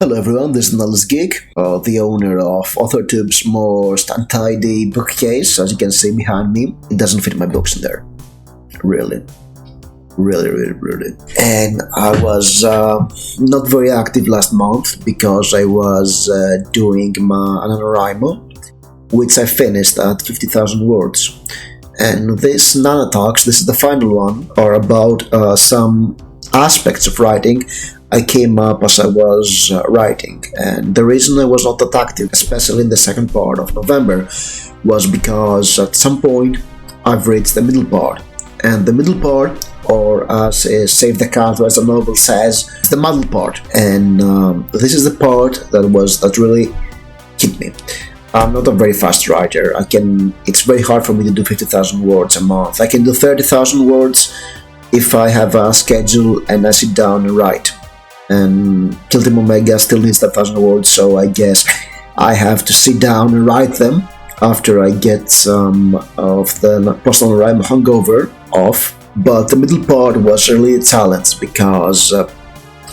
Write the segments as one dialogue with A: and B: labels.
A: Hello everyone, this is Nullis Geek, the owner of authortube's most untidy bookcase. As you can see behind me, it doesn't fit my books in there. Really. Really. And I was not very active last month because I was doing my NaNoWriMo, which I finished at 50,000 words. And this Nano Talks, this is the final one, are about some aspects of writing I came up as I was writing, and the reason I was not that active, especially in the second part of November, was because at some point I've reached the middle part, and the middle part, or as Save the Cat as a novel says, it's the muddle part, and this is the part that really hit me. I'm not a very fast writer. It's very hard for me to do 50,000 words a month. I can do 30,000 words if I have a schedule and I sit down and write. And Kill Team Omega still needs that 1,000 words, so I guess I have to sit down and write them after I get some of the personal rhyme hangover off. But the middle part was really a challenge because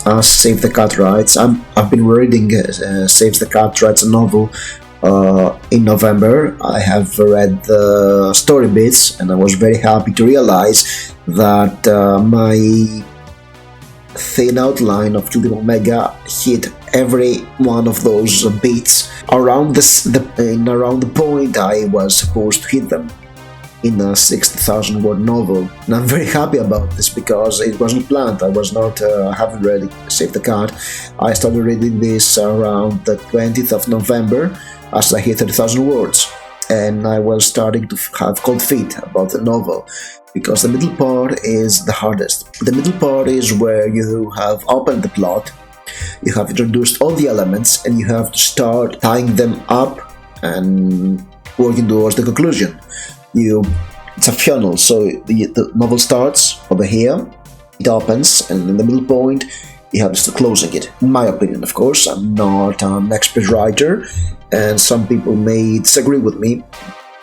A: as Save the Cat writes, I've been reading Save the Cat writes a novel in November. I have read the story bits, and I was very happy to realize that my thin outline of Kill Team Omega hit every one of those beats around the point I was supposed to hit them in a 60,000 word novel. And I'm very happy about this because it wasn't planned. I haven't read Save the Cat. I started reading this around the 20th of November as I hit 30,000 words, and I was starting to have cold feet about the novel, because the middle part is the hardest. The middle part is where you have opened the plot, you have introduced all the elements, and you have to start tying them up and working towards the conclusion. It's a funnel, so the novel starts over here, it opens, and in the middle point you have to start closing it. In my opinion, of course, I'm not an expert writer, and some people may disagree with me,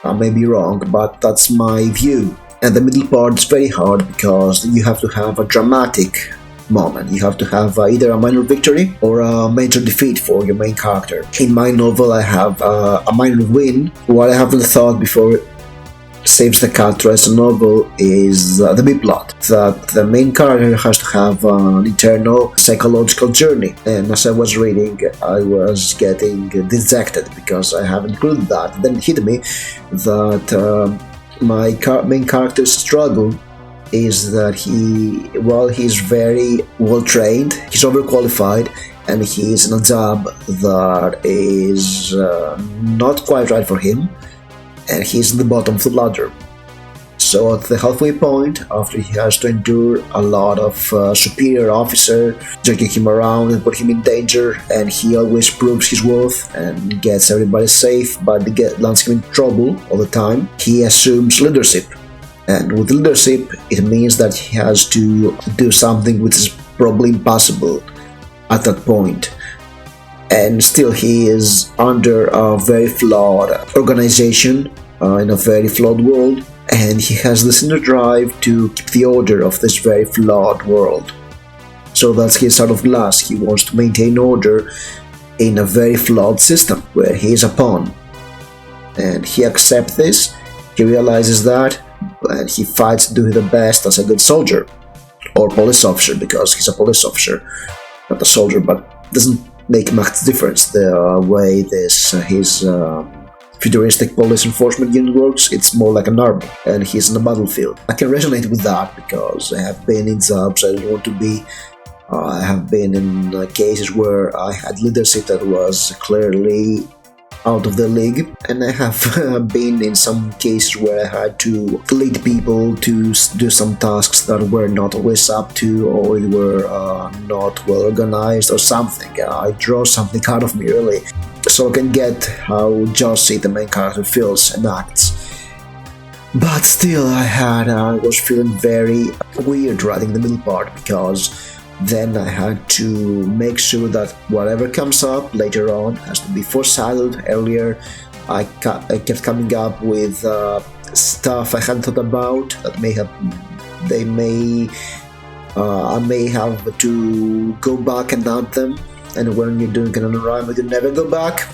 A: I may be wrong, but that's my view. And the middle part is very hard because you have to have a dramatic moment. You have to have either a minor victory or a major defeat for your main character. In my novel, I have a minor win. What I haven't thought before Saves the Cat as a novel is the B-plot, that the main character has to have an internal psychological journey. And as I was reading, I was getting dejected because I haven't included that. Then it hit me that my main character's struggle is that he's very well trained, he's overqualified, and he's in a job that is not quite right for him, and he's in the bottom of the ladder. So at the halfway point, after he has to endure a lot of superior officer jerking him around and put him in danger, and he always proves his worth and gets everybody safe, but lands him in trouble all the time, he assumes leadership. And with leadership, it means that he has to do something which is probably impossible at that point. And still he is under a very flawed organization in a very flawed world, and he has this inner drive to keep the order of this very flawed world. So that's his heart of glass. He wants to maintain order in a very flawed system where he is a pawn. And he accepts this, he realizes that, and he fights to do the best as a good soldier, or police officer, because he's a police officer, not a soldier, but doesn't make much difference the way his futuristic police enforcement unit works. It's more like an army, and he's in a battlefield. I can resonate with that because I have been in jobs I don't want to be. I have been in cases where I had leadership that was clearly out of the league, and I have been in some cases where I had to lead people to do some tasks that were not always up to, or were not well organized or something. I draw something out of me, really, so I can get how Josie, the main character, feels and acts. But still, I was feeling very weird writing the middle part, because then I had to make sure that whatever comes up later on has to be foreshadowed earlier. I kept coming up with stuff I hadn't thought about that I may have to go back and add them and when you're doing an rhyme, you never go back.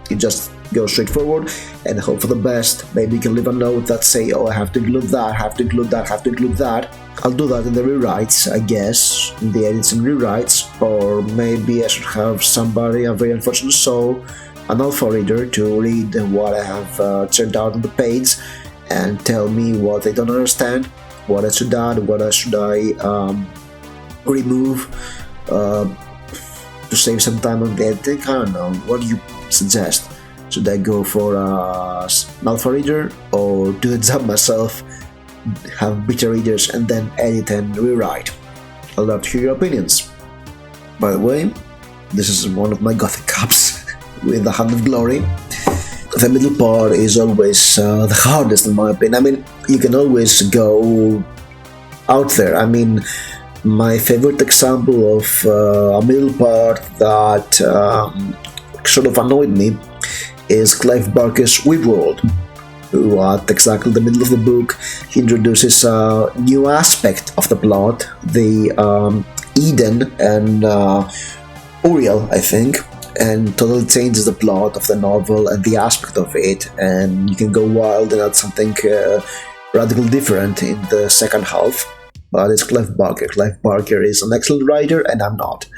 A: You just go straight forward and hope for the best. Maybe you can leave a note that say, oh, I have to include that, have to include that, have to include that. I'll do that in the rewrites, I guess, in the edits and rewrites, or maybe I should have somebody, a very unfortunate soul, an alpha reader, to read what I have turned out on the page and tell me what they don't understand, what I should add, what I should remove to save some time on the editing. I don't know. What do you suggest? Should I go for an alpha reader or do the job myself, have beta readers and then edit and rewrite? I'd love to hear your opinions. By the way, this is one of my gothic cups with the Hand of Glory. The middle part is always the hardest in my opinion. I mean, you can always go out there. I mean, my favorite example of a middle part that sort of annoyed me is Clive Barker's Weave World, who at exactly the middle of the book he introduces a new aspect of the plot, the Eden and Uriel, I think, and totally changes the plot of the novel and the aspect of it, and you can go wild and add something radically different in the second half. But it's Clive Barker. Clive Barker is an excellent writer and I'm not.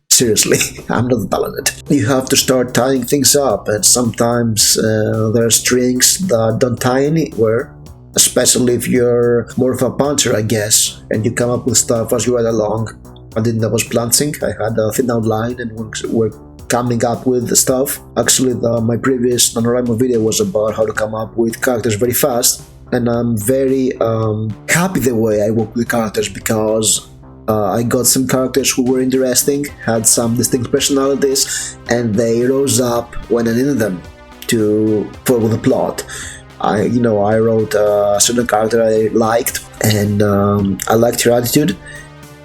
A: Seriously, I'm not talented. You have to start tying things up, and sometimes there are strings that don't tie anywhere, especially if you're more of a puncher, I guess, and you come up with stuff as you ride along. I didn't know I was planting. I had a thin outline and we're coming up with the stuff. Actually, my previous NaNoWriMo video was about how to come up with characters very fast, and I'm very happy the way I work with characters, because I got some characters who were interesting, had some distinct personalities, and they rose up when I needed them to follow the plot. I wrote a certain character I liked, and I liked her attitude,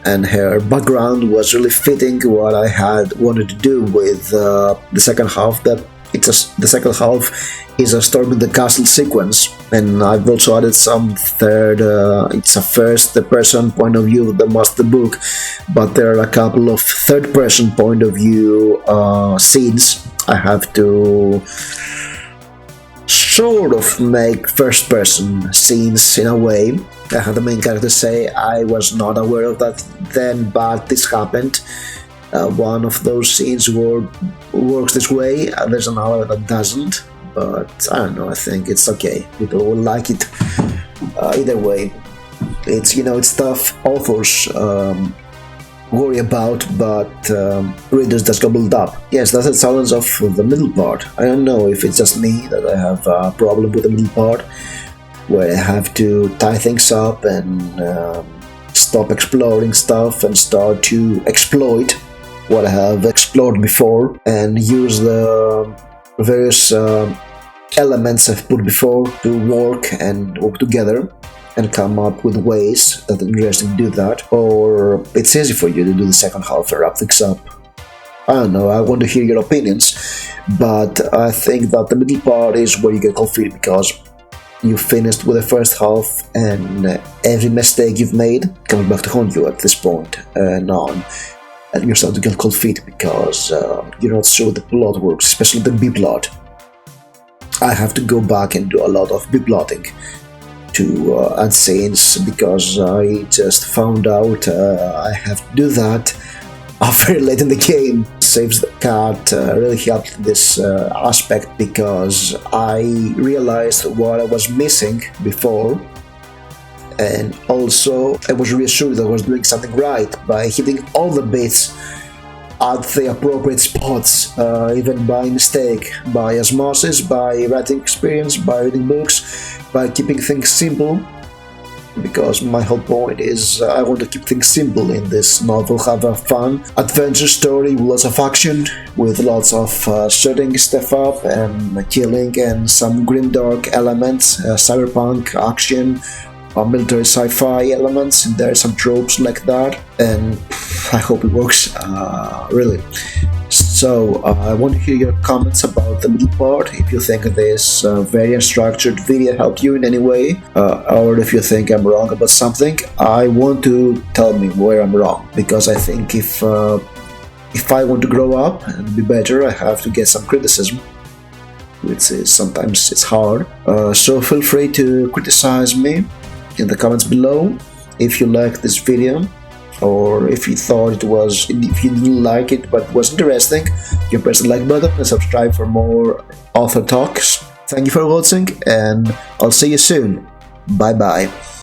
A: and her background was really fitting what I had wanted to do with the second half. The second half is a storm in the castle sequence, and I've also added some third, it's a first person point of view that most of the book, but there are a couple of third person point of view scenes I have to sort of make first person scenes in a way. I had the main character say, I was not aware of that then, but this happened. One of those scenes works this way, there's another that doesn't, but I don't know, I think it's okay. People will like it either way. It's stuff authors worry about, but readers just gobbled up. Yes, that's the challenge of the middle part. I don't know if it's just me that I have a problem with the middle part, where I have to tie things up and stop exploring stuff and start to exploit what I have explored before and use the various elements I've put before to work together and come up with ways that are interesting to do that, or it's easy for you to do the second half and wrap things up. I don't know, I want to hear your opinions, but I think that the middle part is where you get cold feet, because you finished with the first half and every mistake you've made comes back to haunt you at this point and on. And you're starting to get cold feet because you're not sure the plot works, especially the B-plot. I have to go back and do a lot of B-plotting to add scenes, because I just found out I have to do that very late in the game. Saves the Cat really helped this aspect, because I realized what I was missing before, and also I was reassured that I was doing something right by hitting all the bits at the appropriate spots, even by mistake, by osmosis, by writing experience, by reading books, by keeping things simple, because my whole point is I want to keep things simple in this novel, have a fun adventure story with lots of action, with lots of shooting stuff up and killing and some grimdark elements, cyberpunk action, military sci-fi elements, and there are some tropes like that, and I hope it works, really. So I want to hear your comments about the middle part, if you think this very unstructured video helped you in any way, or if you think I'm wrong about something. I want to tell me where I'm wrong, because I think if if I want to grow up and be better, I have to get some criticism, which is sometimes it's hard. So feel free to criticize me in the comments below if you like this video, or if you thought if you didn't like it but it was interesting, you can press the like button and subscribe for more author talks. Thank you for watching, and I'll see you soon. Bye bye.